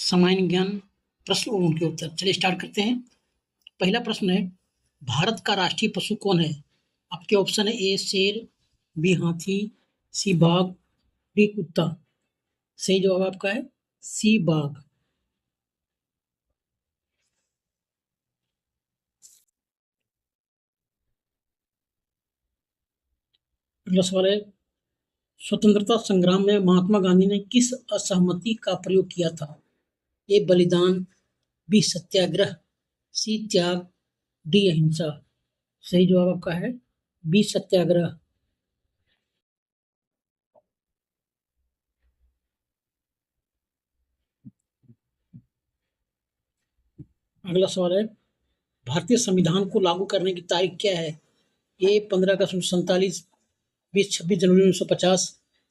सामान्य ज्ञान प्रश्न और उनके उत्तर। चलिए स्टार्ट करते हैं। पहला प्रश्न है, भारत का राष्ट्रीय पशु कौन है? आपके ऑप्शन है ए शेर, बी हाथी, सी बाघ, डी कुत्ता। सही जवाब आपका है सी बाघ। अगला सवाल है, स्वतंत्रता संग्राम में महात्मा गांधी ने किस असहमति का प्रयोग किया था? ए बलिदान, बी सत्याग्रह, सी त्याग, डी अहिंसा। सही जवाब आपका है बी सत्याग्रह। अगला सवाल है, भारतीय संविधान को लागू करने की तारीख क्या है? ए 15 अगस्त 1947, बी 26 जनवरी 1950,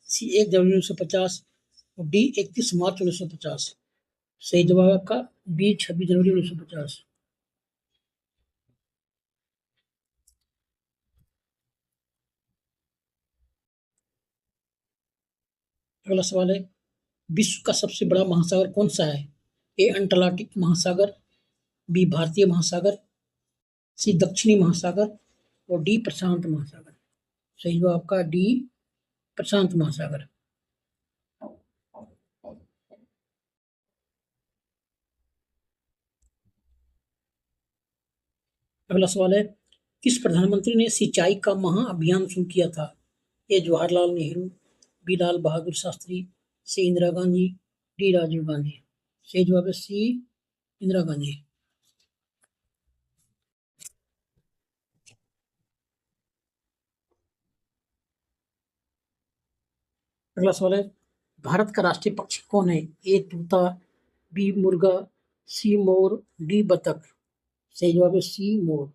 सी 1 जनवरी 1950 और डी 31 मार्च 1950। सही जवाब आपका बी 26 जनवरी 1950। अगला सवाल है, विश्व का सबसे बड़ा महासागर कौन सा है? ए अंटार्कटिक महासागर, बी भारतीय महासागर, सी दक्षिणी महासागर और डी प्रशांत महासागर। सही जवाब आपका डी प्रशांत महासागर। अगला सवाल है, किस प्रधानमंत्री ने सिंचाई का महाअभियान शुरू किया था? ए जवाहरलाल नेहरू, बी लाल बहादुर शास्त्री, सी इंदिरा गांधी, डी राजीव गांधी। सही जवाब है सी इंदिरा गांधी। अगला सवाल है, भारत का राष्ट्रीय पक्षी कौन है? ए तोता, बी मुर्गा, सी मोर, डी बतख। सही जवाब है सी मोर।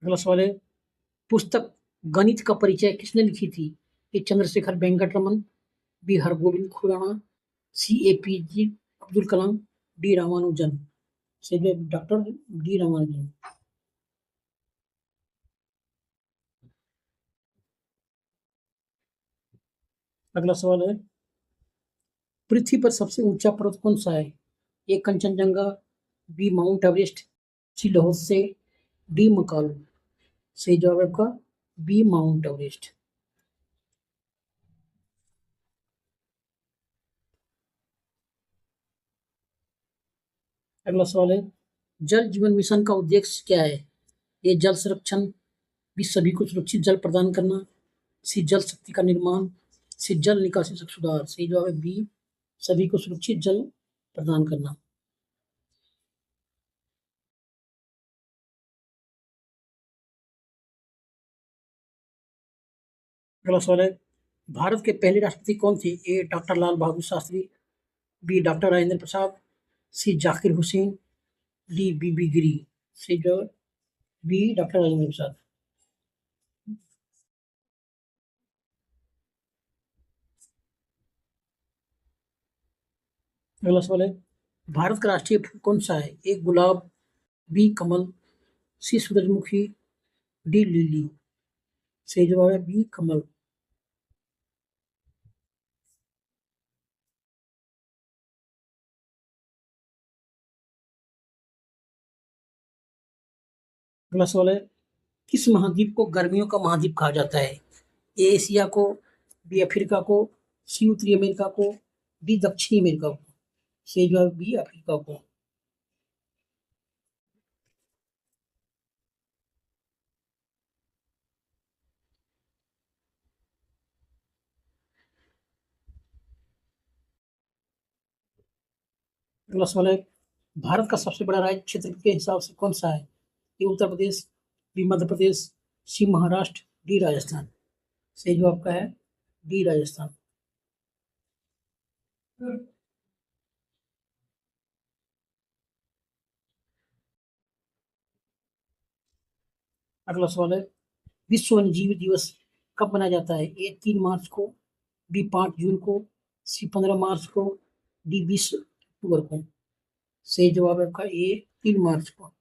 अगला सवाल है, पुस्तक गणित का परिचय किसने लिखी थी? A Chandrasekhar Venkata Raman, B Hargobind Khorana, C A P J Abdul Kalam, D Ramanujan. सही जवाब डॉक्टर डी रामानुजन। अगला सवाल है, पृथ्वी पर सबसे ऊंचा पर्वत कौन सा है? ए कंचनजंगा, बी माउंट एवरेस्ट, सी लाहौसे, डी मकालू। सही जवाब है आपका बी माउंट एवरेस्ट। अगला सवाल है, जल जीवन मिशन का उद्देश्य क्या है? ये जल संरक्षण, बी सभी को सुरक्षित जल प्रदान करना, सी जल शक्ति का निर्माण, सी जल निकासी से सुधार। सही जवाब है बी सभी को सुरक्षित जल प्रदान करना। अगला सवाल है, भारत के पहले राष्ट्रपति कौन थे? ए doctor Lal Bahadur Shastri, B doctor Rajendra Prasad, सी जाकिर हुसैन, डी बीबी गिरी। सही जवाब बी डॉक्टर राजेंद्र प्रसाद। अगला सवाल है, भारत का राष्ट्रीय फूल कौन सा है? ए गुलाब, बी कमल, सी सूरजमुखी, डी लिली। सही जवाब है बी कमल। अगला सवाल है, किस महाद्वीप को गर्मियों का महाद्वीप कहा जाता है? ए एशिया को, बी अफ्रीका को, सी उत्तरी अमेरिका को, डी दक्षिणी अमेरिका को। सही जवाब बी अफ्रीका को। अगला सवाल है, भारत का सबसे बड़ा राज्य क्षेत्र के हिसाब से कौन सा है? ए उत्तर प्रदेश, बी मध्य प्रदेश, सी महाराष्ट्र, डी राजस्थान। सही जवाब का है डी राजस्थान। अगला सवाल है, विश्व वन्यजीव दिवस कब मनाया जाता है? ए 3 मार्च को, बी 5 जून को, सी 15 मार्च को, डी 20 अक्टूबर को। सही जवाब है आपका ए 3 मार्च को।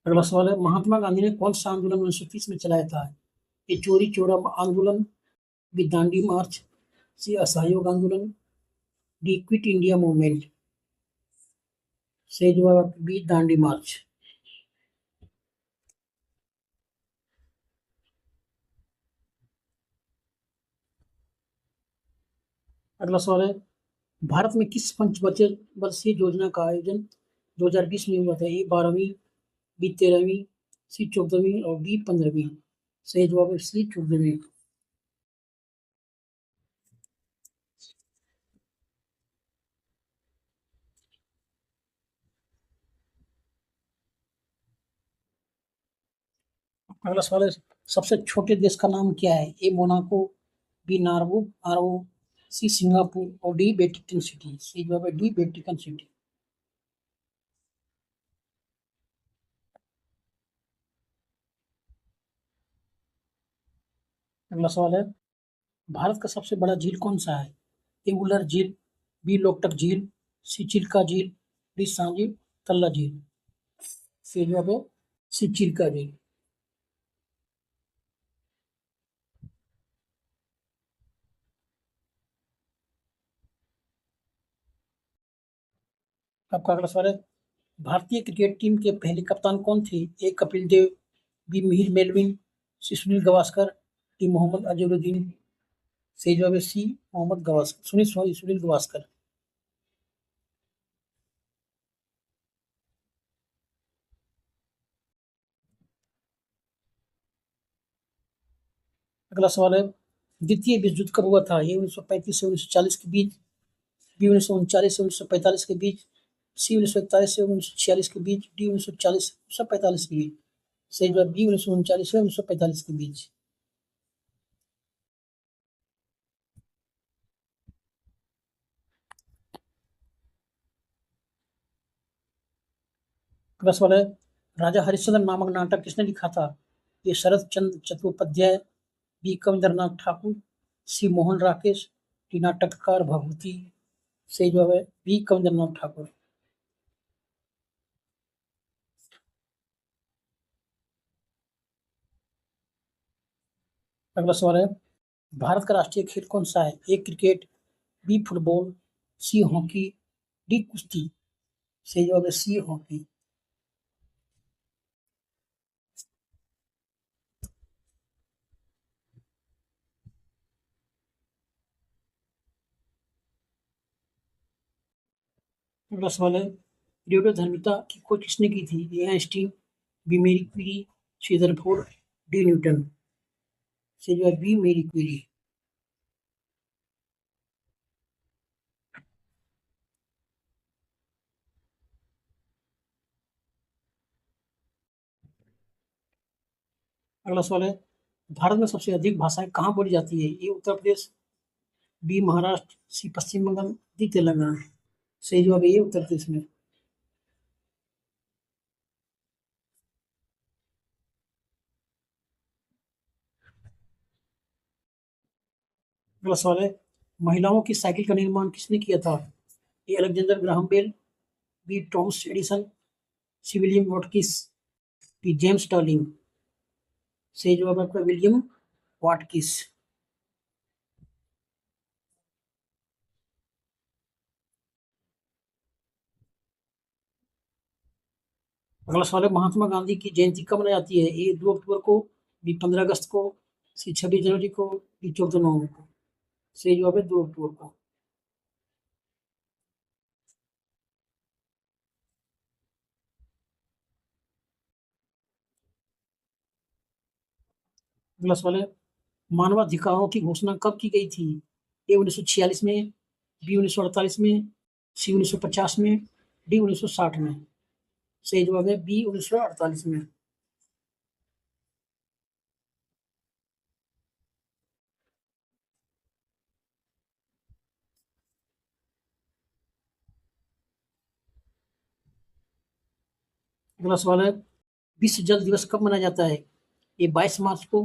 अगला सवाल है, महात्मा गांधी ने कौन सा आंदोलन 1930 में चलाया था? ए चोरी चोरा आंदोलन, बी दांडी मार्च, सी असहयोग आंदोलन, डी क्विट इंडिया मूवमेंट। सही जवाब बी दांडी मार्च। अगला सवाल है, भारत में किस पंचवर्षीय वर्षीय योजना का आयोजन 2020 में हुआ था? ए 12वीं, बी 13वीं, सी 14वीं और डी 15वीं। सही जवाब है सी 14वीं। अगला सवाल है, सबसे छोटे देश का नाम क्या है? ए मोनाको, बी नार्वे, आरओ, सी सिंगापुर और डी वेटिकन सिटी। सही जवाब है डी वेटिकन सिटी। अगला सवाल है, भारत का सबसे बड़ा झील कौन सा है? ए उलर झील, बी लोकटक झील, सी चिल्का झील, डी सांजी तल्ला झील। सही जवाब है सी चिल्का झील। आपका अगला सवाल है, भारतीय क्रिकेट टीम के पहले कप्तान कौन थे? ए कपिल देव, बी मिहिर मेलविन, सी सुनील गावस्कर, डी मोहम्मद अजहरुद्दीन। सही जवाब है सी मोहम्मद गावस्कर, सुनील गावस्कर। अगला सवाल है, द्वितीय विश्व युद्ध कब हुआ था? ये 1935 से 1940 के बीच, बी 1939 से 1945 के बीच, सी 1941 से 1946 के बीच, डी 1940 से 1945 के बीच। सही जवाब बी 1939 से 1945 के बीच। अगला सवाल है, राजा हरिश्चंद्र नामक नाटक किसने लिखा था? ये शरद चंद्र चट्टोपाध्याय, बी कविंद्रनाथ ठाकुर, सी मोहन राकेश, डी नाटककार भभूति। सही जवाब है बी कविंद्रनाथ ठाकुर। अगला सवाल है, भारत का राष्ट्रीय खेल कौन सा है? A cricket, B football, C hockey, D कुश्ती। सही जवाब है सी हॉकी। अगला सवाल है, रेडियोधर्मिता की खोज किसने की थी? ए आइंस्टीन, बी मेरी क्यूरी, सी रदरफोर्ड, डी न्यूटन। सही जवाब बी मेरी क्यूरी। अगला सवाल है, भारत में सबसे अधिक भाषाएं कहाँ बोली जाती है? ए उत्तर प्रदेश, बी महाराष्ट्र, सी पश्चिम बंगाल, डी तेलंगाना। सही जवाब है ये उत्तर प्रदेश में। अगला सवाल है, महिलाओं की साइकिल का निर्माण किसने किया था? A Alexander Graham Bell, B Thomas Edison, C William Watkins, D James Stirling. सही जवाब है आपका विलियम वाटकिस। अगला सवाल है, महात्मा गांधी की जयंती कब मनाई जाती है? ए 2 अक्टूबर को, बी 15 अगस्त को, सी 26 जनवरी को, डी 14 नवंबर को। सही जवाब है 2 अक्टूबर को। अगला सवाल है, मानवाधिकारों की घोषणा कब की गई थी? ए 1946 में, बी 1948 में, सी 1950 में, डी 1960 में। सही जवाब है बी 1948 में। अगला सवाल है, विश्व जल दिवस कब मनाया जाता है? ए 22 मार्च को,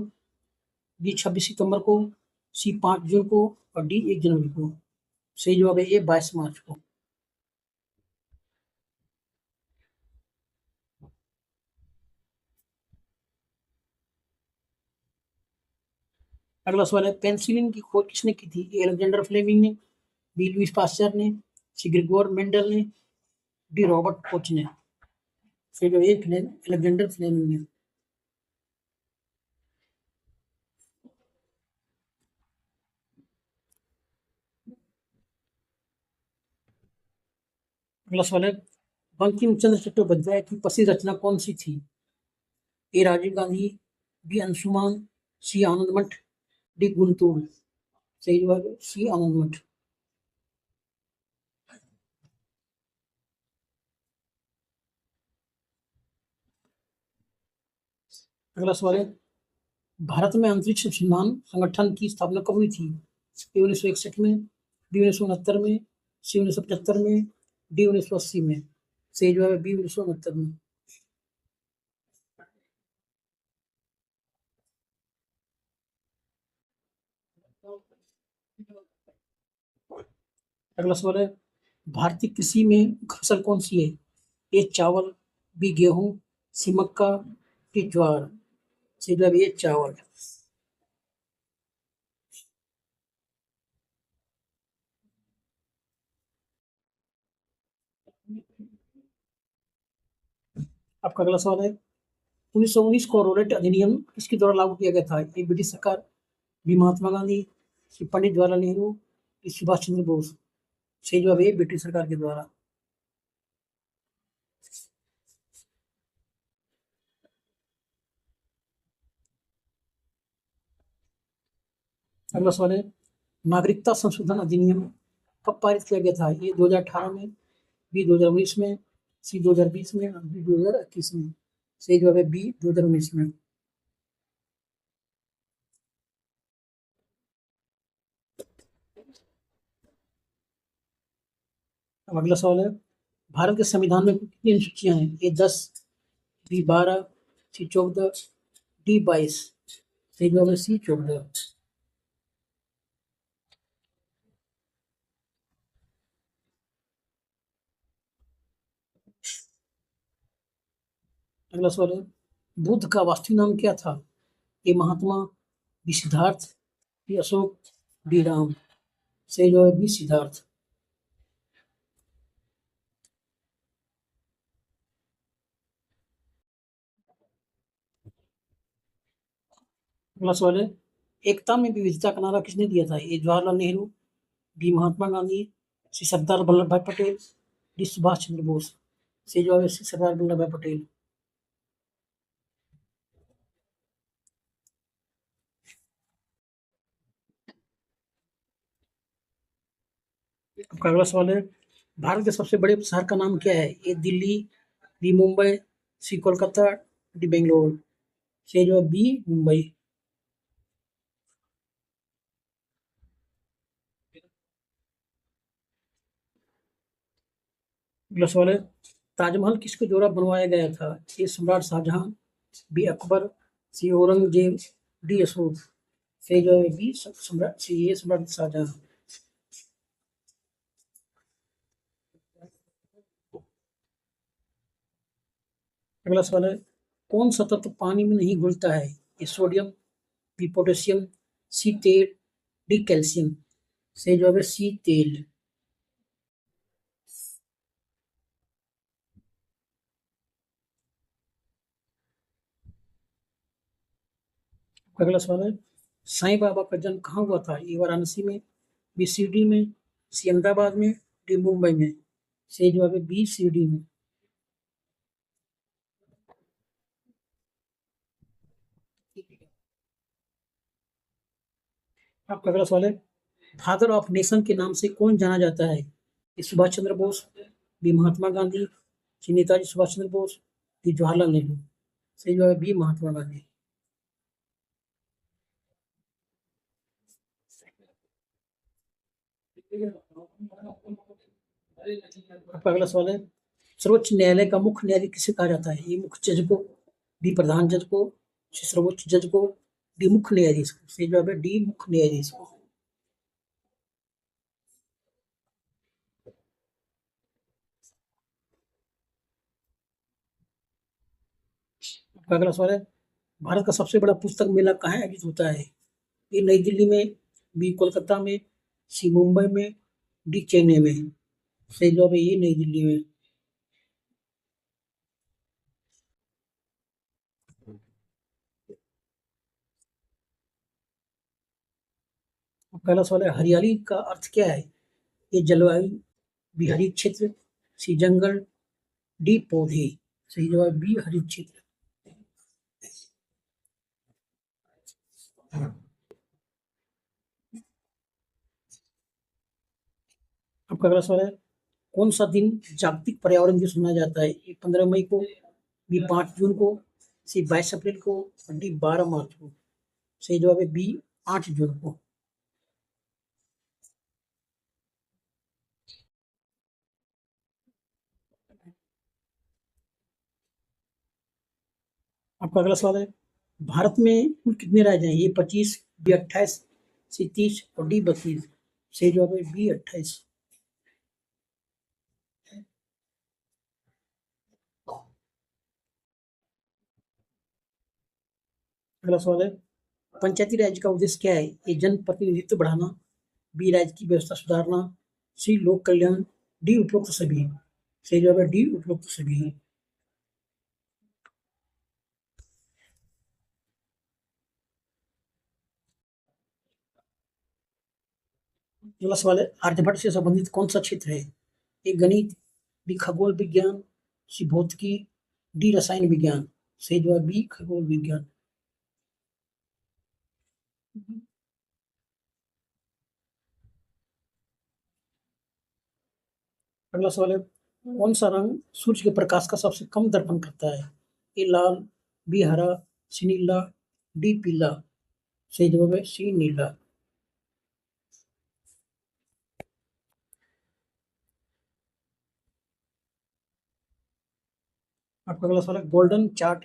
बी 26 सितंबर को, सी 5 जून को और डी 1 जनवरी को। सही जवाब है ए 22 मार्च को। अगला सवाल है, पेनिसिलिन की खोज किसने की थी? ए अलेक्जेंडर फ्लेमिंग ने, बी लुईस पास्चर ने, सी ग्रेगोर मेंडल ने, डी रॉबर्ट कोच ने। फिर जो एक ने अलेक्जेंडर फ्लेमिंग ने। अगला सवाल है, बंकिम चंद्र चट्टोपाध्याय की प्रसिद्ध रचना कौन सी थी? ए राजीव गांधी, बी अंशुमान, सी आनंद मठ, डी गुंटूर। सही जवाब है सी आनंद मठ। अगला सवाल है, भारत में अंतरिक्ष अनुसंधान संगठन की स्थापना कब हुई थी? ए 1961 में, बी 1969 में, सी 1975 में, डी 1980 में। सही जवाब है बी 1969 में। अगला सवाल है, भारतीय कृषि में फसल कौन सी है? ए चावल, बी गेहूं, सी मक्का, डी ज्वार। सही जवाब ए चावल। आपका अगला सवाल है, 1919 को रोलेट अधिनियम किसके द्वारा लागू किया गया था? ए ब्रिटिश सरकार, बी महात्मा गांधी, सी पंडित जवाहरलाल नेहरू, डी सुभाष चंद्र बोस। सही जवाब है ब्रिटिश सरकार के द्वारा। अगला सवाल है, नागरिकता संशोधन अधिनियम कब पारित किया गया था? ये 2018 में, बी 2019 में, सी 2020 में, डी 2021 में। सही जवाब है बी 2019 में। अब अगला सवाल है, भारत के संविधान में कितनी अनुसूचियां हैं? ए 10, बी 12, सी 14, डी 22। सही जवाब है सी 14। अगला सवाल है, बुद्ध का वास्तविक नाम क्या था? A Mahatma, B Siddhartha, B Ashok, D Ram. सही जवाब है बी सिद्धार्थ। अगला सवाल है, एकता में विविधता का नारा किसने दिया था? ए जवाहरलाल नेहरू, बी महात्मा गांधी, सी सरदार वल्लभ भाई पटेल, डी सुभाष चंद्र बोस। सही जवाब है सी सरदार वल्लभ भाई पटेल। आपका अगला सवाल है, भारत के सबसे बड़े शहर का नाम क्या है? ए दिल्ली, बी मुंबई, सी कोलकाता, डी बेंगलोर। सही जवाब बी मुंबई। अगला सवाल है, ताजमहल किसके द्वारा बनवाया गया था? ए सम्राट शाहजहां, बी अकबर, सी औरंगजेब, डी अशोक। सही जवाब है बी सम्राट सी ए सम्राट शाहजहां। अगला सवाल है, कौन सा तत्व पानी में नहीं घुलता है? ए सोडियम, बी पोटेशियम, सी तेल, डी कैल्शियम। सही जवाब है सी तेल। अगला सवाल है, साईं बाबा का जन्म कहाँ हुआ था? ए वाराणसी में, बी शिरडी में, सी अहमदाबाद में, डी मुंबई में। सही जवाब है बी शिरडी में। आपका अगला सवाल है, फादर ऑफ नेशन के नाम से कौन जाना जाता है? ए सुभाष चंद्र बोस, बी महात्मा गांधी, सी नेताजी सुभाष चंद्र बोस, डी जवाहरलाल नेहरू। सही जवाब है बी महात्मा गांधी। आपका अगला सवाल है, सर्वोच्च न्यायालय का मुख्य न्यायाधीश किसे कहा जाता है? ये मुख्य जज को, डी प्रधान जज को, सर्वोच्च जज को, डी मुख्य न्यायाधीश को। सही जवाब है डी मुख्य न्यायाधीश को। आपका अगला सवाल है, भारत का सबसे बड़ा पुस्तक मेला कहाँ आयोजित होता है? ए नई दिल्ली में, बी कोलकाता में, सी मुंबई में, डी चेन्नई में। सही जवाब है ये नई दिल्ली में। पहला सवाल है हरियाली का अर्थ क्या है? ये जलवायु, बी हरित क्षेत्र, सी जंगल, डी पौधे। सही जवाब बी हरित क्षेत्र। आपका अगला सवाल है कौन सा दिन जागतिक पर्यावरण दिवस मनाया जाता है? ये 15 मई को, बी 5 जून को, सी 22 अप्रैल को, डी 12 मार्च को। सही जवाब है बी 8 जून को। आपका अगला सवाल है भारत में कुल कितने राज्य हैं? ये 25, बी 28, सी 30 और डी 32। सही जवाब है बी 28। अगला सवाल है पंचायती राज का उद्देश्य क्या है? ये जन प्रतिनिधित्व बढ़ाना, बी राज्य की व्यवस्था सुधारना, सी लोक कल्याण, डी उपरोक्त सभी। सही जवाब है डी उपरोक्त सभी। अगला सवाल है आर्यभट्ट से संबंधित कौन सा क्षेत्र है? ए गणित, बी खगोल विज्ञान, सी भौतिकी, डी रसायन विज्ञान। सही जवाब बी खगोल विज्ञान। अगला सवाल है कौन सा रंग सूर्य के प्रकाश का सबसे कम दर्पण करता है? ए लाल, बी हरा, सी नीला, डी पीला। सही जवाब है सी नीला। आपका अगला सवाल है गोल्डन चार्ट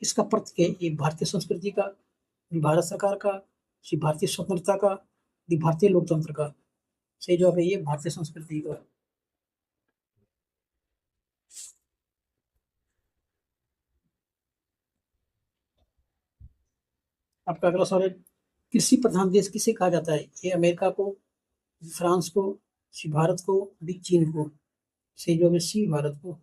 किसका प्रतीक है? ये भारतीय संस्कृति का, ये भारत सरकार का, ये भारतीय स्वतंत्रता का, ये भारतीय लोकतंत्र का। सही जवाब है ये भारतीय संस्कृति का। आपका अगला सवाल है कृषि प्रधान देश किसे कहा जाता है? ये अमेरिका को, फ्रांस को, सी भारत को, डी चीन को। सही जवाब है सी भारत को।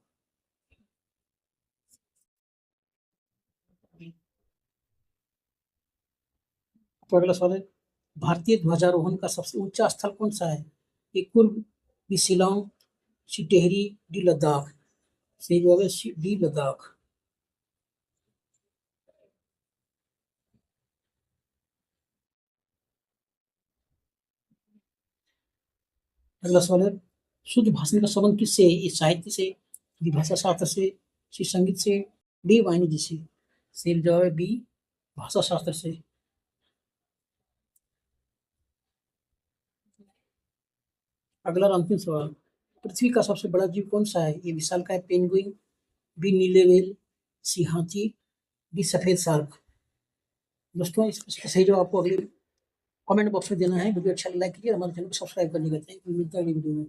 आपका अगला सवाल है भारतीय ध्वजारोहण का सबसे ऊंचा स्थल कौन सा है? ए कुर्ग, बी शिलोंग, सी टेहरी, डी लद्दाख। सही जवाब है सी डी लद्दाख। अगला सवाल है शुद्ध भाषण का संबंध किससे है? ये साहित्य से, डी भाषा शास्त्र से, सी संगीत से, डी वाणिज्य से। सही जवाब है बी भाषा शास्त्र से। अगला और अंतिम सवाल पृथ्वी का सबसे बड़ा जीव कौन सा है? ये विशालकाय पेंगुइन, बी नीले व्हेल, सी हाथी, डी सफेद शार्क। दोस्तों इसका सही जवाब आपको अगले कमेंट बॉक्स में देना है। वीडियो अच्छा लाइक कीजिए, हमारे चैनल को सब्सक्राइब कर लीजिएगा। थैंक यू, मिलते हैं अगली वीडियो में।